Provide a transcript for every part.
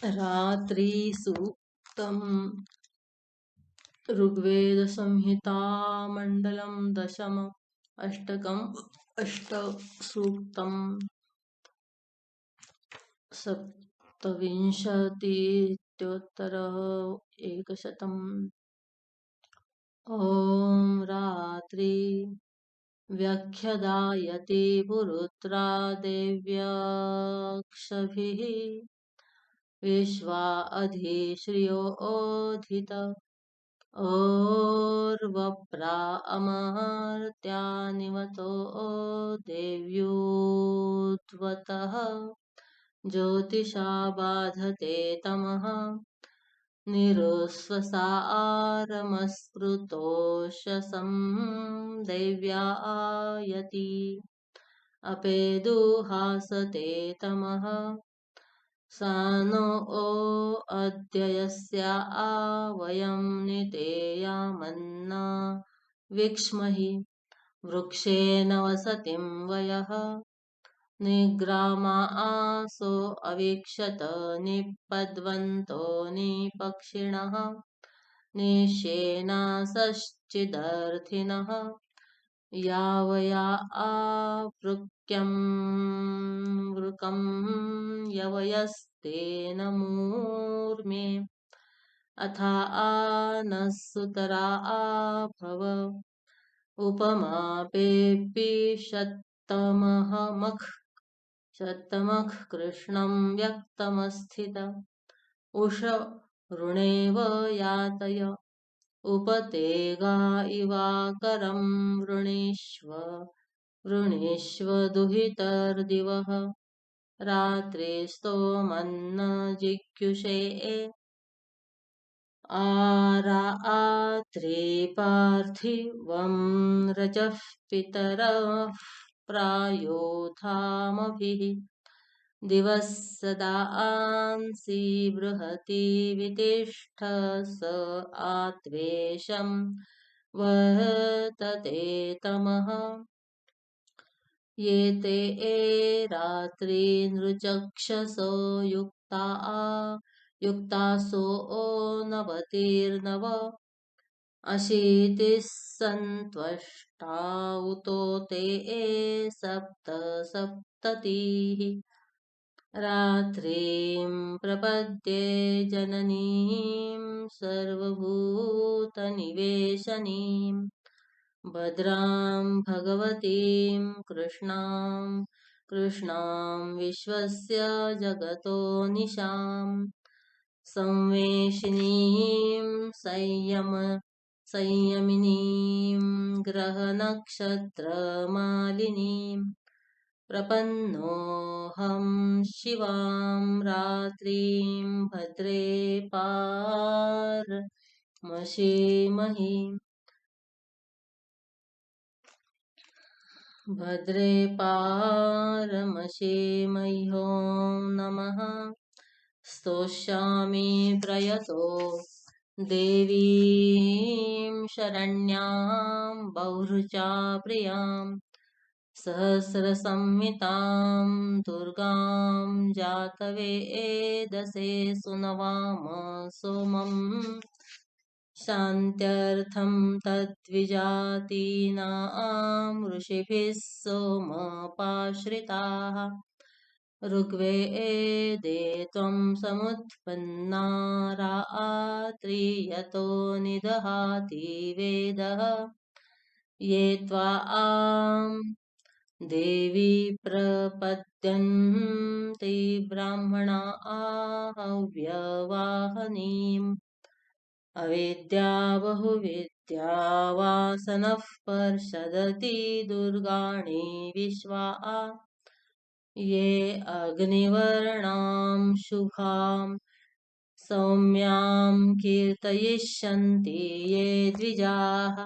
रात्रि सूक्तम् ऋग्वेदसंहिता मण्डलं दशम अष्टकम् अष्टसूक्तम् सप्तविंशतित्युत्तर एकशतम् ॐ रात्रि व्यख्यदायते पुरुत्रा देव्यक्षभिः विश्वा अधि श्रियो ओधित ओर्वप्रा अमर्त्यानिवतो देव्यूद्वतः ज्योतिषा बाधते तमः निरुस्वसारमस्कृतोषसं देव्या आयति अपेदुहासते तमः सा नो अद्य यस्या वयं नितेयामन्ना विक्ष्महि वृक्षेण वसतिं वयः निग्रामा आसो अवीक्षत निपद्वन्तो निपक्षिणः निश्येनासश्चिदर्थिनः यावया आवृक्यं वृकं यवयस्तेन मूर्मे अथा नः सुतरा आभव उपमापेऽपि शतमख कृष्णं व्यक्तमस्थित उष ऋणेव यातय उपतेगा इवाकरं वृणीष्व दुहितर्दिवः रात्रिस्तोमन्न जिज्ञुषे आरात्रि पार्थिवं रजः पितरः प्रायोधामभिः दिवः सदा आंसि बृहति वितिष्ठ स आत्वेषं वर्तते तमः ये ते रात्रिनृचक्षसो युक्तासो नवतिर्नव अशीतिः सन्त्वष्टा उतो ते सप्त सप्ततिः रात्रिं प्रपद्ये जननीं सर्वभूतनिवेशनीं भद्रां भगवतीं कृष्णां विश्वस्य जगतो निशां संवेशिनीं संयमिनीं ग्रहनक्षत्रमालिनीं प्रपन्नोऽहं शिवां रात्रिं भद्रे पारमशीमह्यो नमः स्तोष्यामि प्रयतो देवीं शरण्यां बहुरुचा प्रियां सहस्रसंहितां दुर्गां जातवेदसे सुनवाम सोमम् शान्त्यर्थं तद्विजातीनां ऋषिभिः सोमपाश्रिताः ऋग्वेदे त्वं समुत्पन्ना रात्रि यतो निदहाति वेदः ये त्वां देवी प्रपद्यन्ते ब्राह्मणा आहव्यवाहनीम् अवेद्या बहुविद्या वासनः पर्षदति दुर्गाणि विश्वा ये अग्निवर्णां शुभां सौम्यां कीर्तयिष्यन्ति ये द्विजाः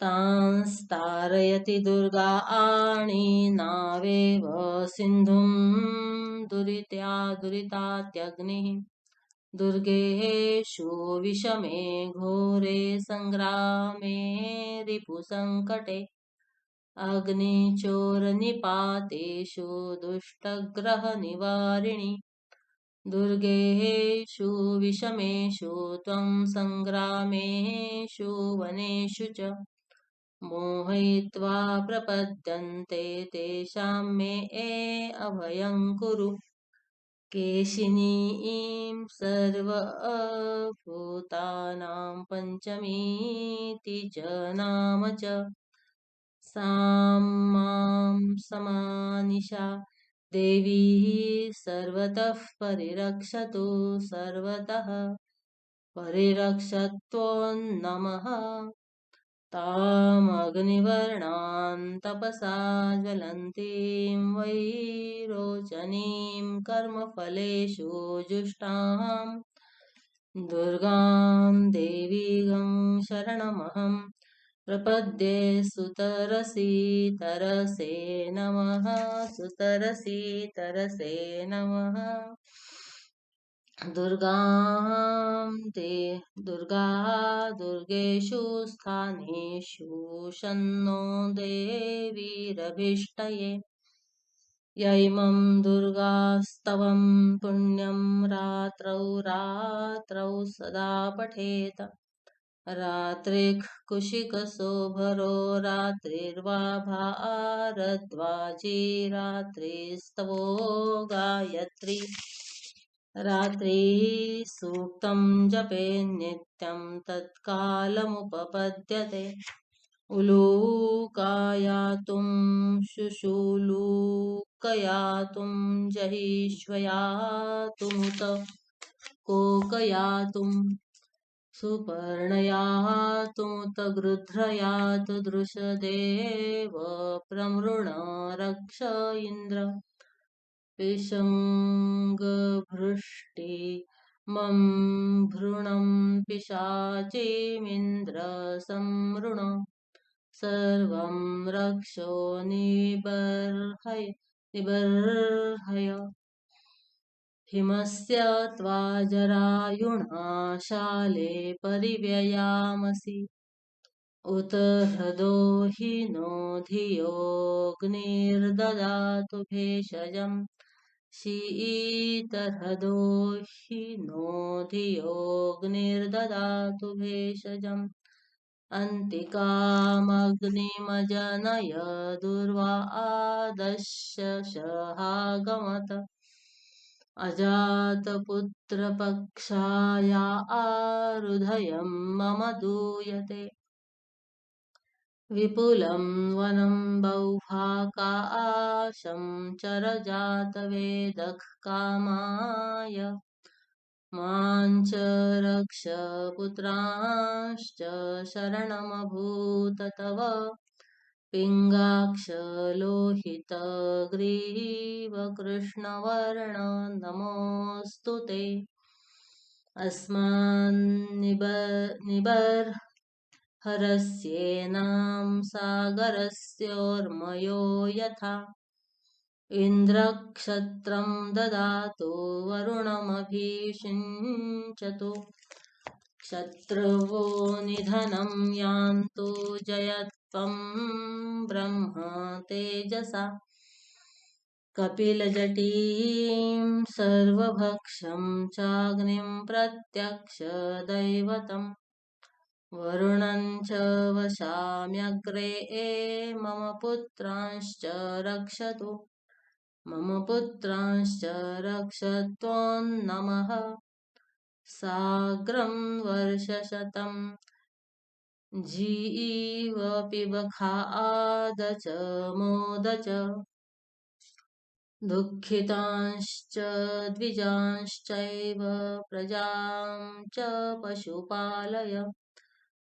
तांस्तारयति दुर्गा नावेव सिन्धुं दुरितात्यग्निः दुर्गेषु विषमे घोरे सङ्ग्रामे रिपुसङ्कटे अग्निचोरनिपातेषु दुष्टग्रहनिवारिणि दुर्गेषु विषमेषु त्वं सङ्ग्रामेषु वनेषु च मोहयित्वा प्रपद्यन्ते तेषां मे अभयं कुरु केशिनीं सर्वभूतानां पञ्चमीति च नाम च सां मां समानिशा देवी सर्वतः परिरक्षतु सर्वतः परिरक्षत्वोन्नमः तामग्निवर्णां तपसा ज्वलन्तीं वैरोचनीं कर्मफलेषु जुष्टां दुर्गां देवीं शरणमहं प्रपद्ये सुतरसी तरसे नमः सुतरसी तरसे नमः दुर्गा दुर्गेषु स्थानेषु शन्नो देवीरभीष्टये य इमं दुर्गास्तवं पुण्यं रात्रौ सदा पठेत रात्रिः कुशिकशोभरो रात्रिर्वा भारद्वाजी रात्रिस्तवो गायत्री रात्रि सूक्तं जपे नित्यं तत्कालमुपपद्यते उलूकायातुं शुशुलूकयातुं जहिष्वयातुमुत कोकयातुं सुपर्णयातुमुत गृध्रयातु दृशदेव प्रमृण रक्ष इन्द्र पिशङ्गभृष्टि मं भ्रूणं पिशाचीमिन्द्र संवृण सर्वं रक्षो निबर्हय हिमस्य त्वा जरायुणा शाले परिव्ययामसि उत ह्रदो हि नो धियोऽग्निर्ददातु भेषजम् शीतह्रदो हि नो धियोऽग्निर्ददातु भेषजम् अन्तिकामग्निमजनय दुर्वादशहागमत अजातपुत्रपक्षाया आरुधयं मम दूयते विपुलं वनं बौभाकाशं चरजातवेदः कामाय मां च रक्ष पुत्रांश्च शरणमभूत तव पिङ्गाक्ष लोहितग्रीवकृष्णवर्ण नमोऽस्तु ते हरस्येनां सागरस्योर्मयो यथा इन्द्रक्षत्रं ददातु वरुणमभिषिञ्चतु शत्रुवो निधनं यान्तु जयत्वं ब्रह्म तेजसा कपिलजटीं सर्वभक्षं चाग्निं प्रत्यक्षदैवतम् वरुणं च वशाम्यग्रे मम पुत्रांश्च रक्षतु मम पुत्रांश्च रक्षत्वोन्नमः साग्रं वर्षशतं जीवपिबखाद च मोद च दुःखितांश्च द्विजांश्चैव प्रजां च पशुपालय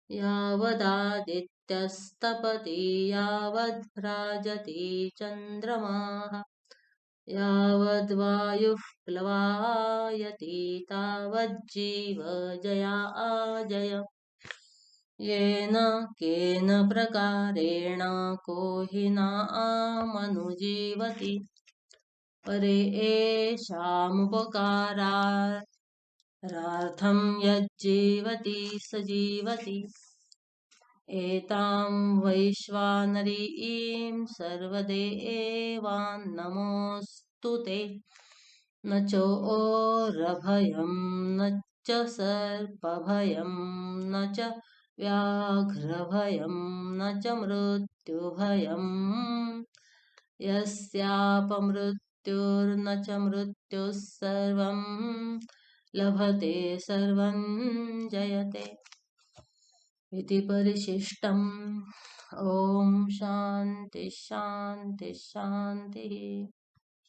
यावदादित्यस्तपति यावद्भ्राजति चन्द्रमाः यावद्वायुः प्लवायति तावज्जीव जयाजय येन केन प्रकारेण को हि नामनुजीवति परे एषामुपकारार्थं यज्जीवति स जीवति एतां वैश्वानरीं सर्वदेवान् नमोऽस्तु ते न चोरभयं न च सर्पभयं न च व्याघ्रभयं न च मृत्युभयम् यस्यापमृत्युर्न च मृत्युः सर्वं लभते सर्वं जयते इति परिशिष्टम्। ॐ शान्ति शान्ति शान्तिः।